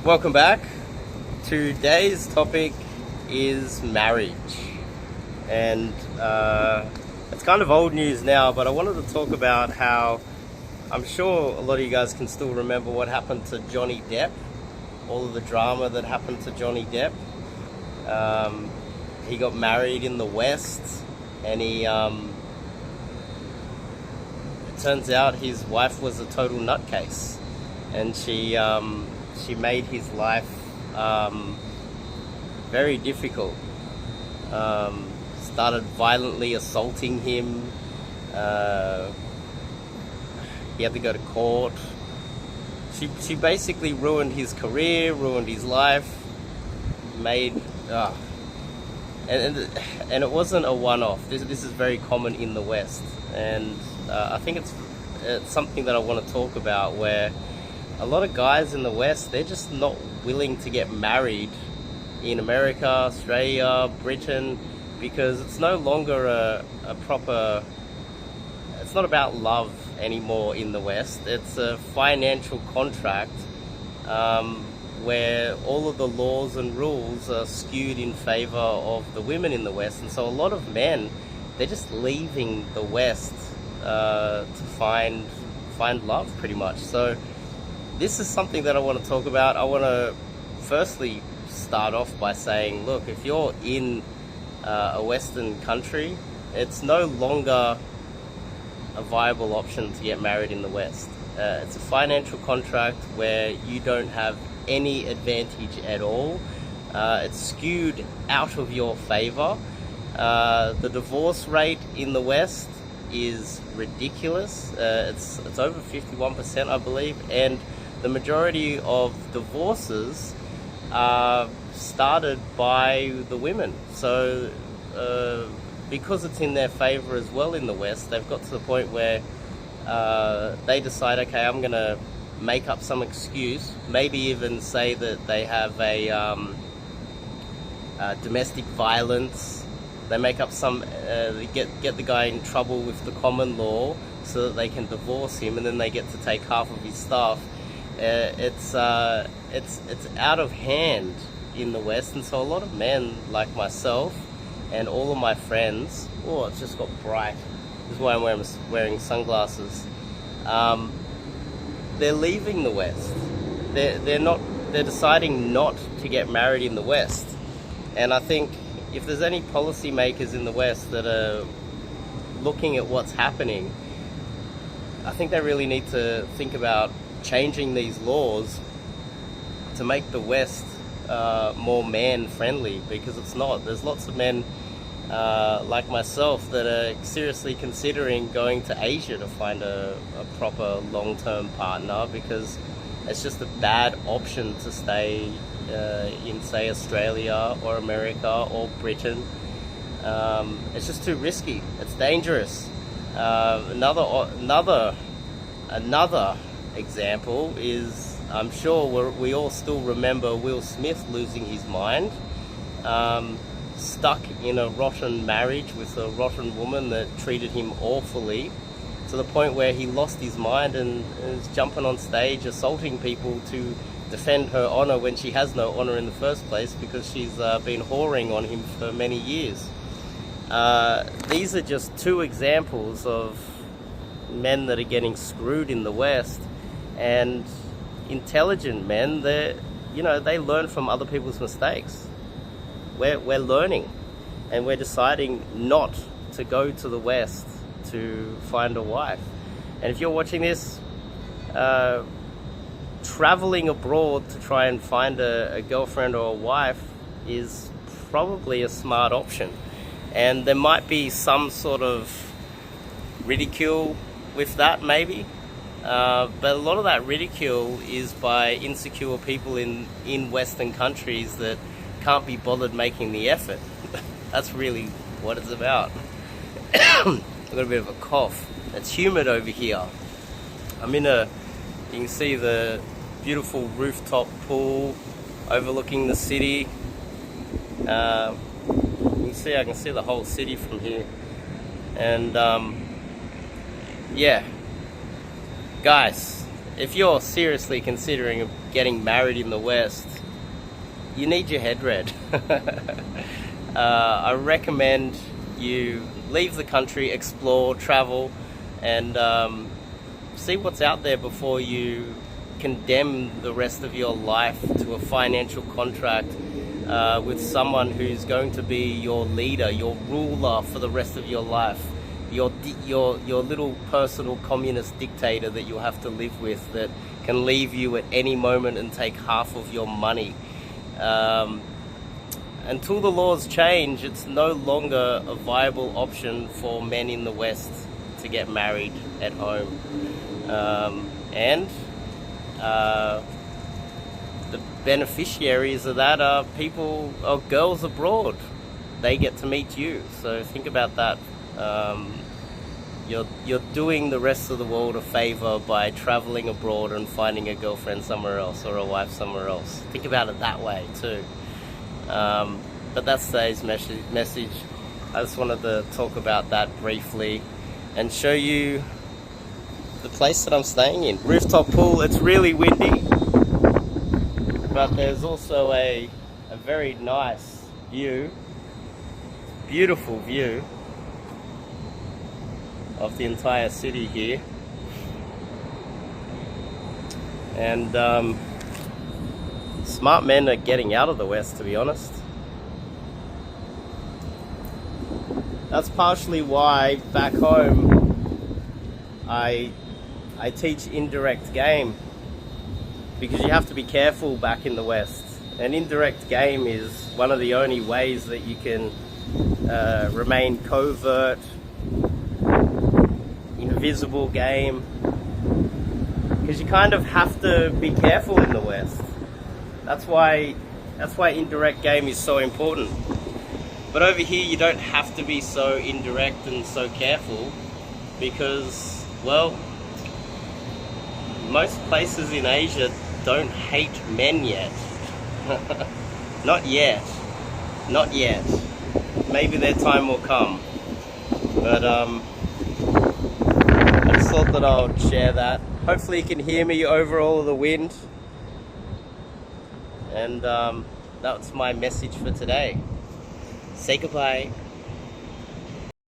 Welcome back. Today's topic is marriage, and it's kind of old news now, but I wanted to talk about how I'm sure a lot of you guys can still remember what happened to Johnny Depp, all of the drama that happened to Johnny Depp. He got married in the West, and it turns out his wife was a total nutcase, and she made his life very difficult. Started violently assaulting him. He had to go to court. She basically ruined his career, ruined his life, and it wasn't a one-off. This is very common in the West, and I think it's something that I want to talk about, where a lot of guys in the West, they're just not willing to get married in America, Australia, Britain, because it's no longer a proper... It's not about love anymore in the West. It's a financial contract where all of the laws and rules are skewed in favor of the women in the West. And so a lot of men, they're just leaving the West to find love, pretty much. So this is something that I want to talk about. I want to firstly start off by saying, look, if you're in a Western country, it's no longer a viable option to get married in the West. It's a financial contract where you don't have any advantage at all. It's skewed out of your favor. The divorce rate in the West is ridiculous. It's over 51%, I believe, and the majority of divorces are started by the women. So because it's in their favor as well in the West, they've got to the point where they decide, okay, I'm going to make up some excuse, maybe even say that they have a domestic violence. They make up some, they get the guy in trouble with the common law so that they can divorce him, and then they get to take half of his stuff. It's out of hand in the West, and so a lot of men like myself and all of my friends, it's just got bright. This is why I'm wearing sunglasses. They're leaving the West. They're deciding not to get married in the West. And I think if there's any policymakers in the West that are looking at what's happening, I think they really need to think about changing these laws to make the West more man-friendly, because it's not. There's lots of men like myself that are seriously considering going to Asia to find a proper long-term partner, because it's just a bad option to stay in, say, Australia or America or Britain. It's just too risky. It's dangerous. Another example is, I'm sure we all still remember Will Smith losing his mind, stuck in a rotten marriage with a rotten woman that treated him awfully, to the point where he lost his mind and is jumping on stage assaulting people to defend her honor when she has no honor in the first place, because she's been whoring on him for many years. These are just two examples of men that are getting screwed in the West. And intelligent men, they learn from other people's mistakes. We're learning, and we're deciding not to go to the West to find a wife. And if you're watching this, traveling abroad to try and find a girlfriend or a wife is probably a smart option. And there might be some sort of ridicule with that, maybe. But a lot of that ridicule is by insecure people in Western countries that can't be bothered making the effort. That's really what it's about. I've got a bit of a cough. It's humid over here. You can see the beautiful rooftop pool overlooking the city. I can see the whole city from here. And yeah, guys, if you're seriously considering getting married in the West, you need your head read. I recommend you leave the country, explore, travel, and see what's out there before you condemn the rest of your life to a financial contract with someone who's going to be your leader, your ruler for the rest of your life, your little personal communist dictator that you'll have to live with, that can leave you at any moment and take half of your money. Until the laws change, it's no longer a viable option for men in the West to get married at home. And the beneficiaries of that are girls abroad. They get to meet you. So think about that. You're doing the rest of the world a favor by traveling abroad and finding a girlfriend somewhere else or a wife somewhere else. Think about it that way too. But that's today's message. I just wanted to talk about that briefly and show you the place that I'm staying in. Rooftop pool. It's really windy, but there's also a very nice view, beautiful view of the entire city here. And smart men are getting out of the West, to be honest. That's partially why back home I teach indirect game, because you have to be careful back in the West. And indirect game is one of the only ways that you can remain covert, invisible game, because you kind of have to be careful in the West. That's why indirect game is so important. But over here you don't have to be so indirect and so careful, because, well, most places in Asia don't hate men yet. Not yet. Not yet. Maybe their time will come. But I just thought that I would share that. Hopefully you can hear me over all of the wind. And that's my message for today. Say goodbye.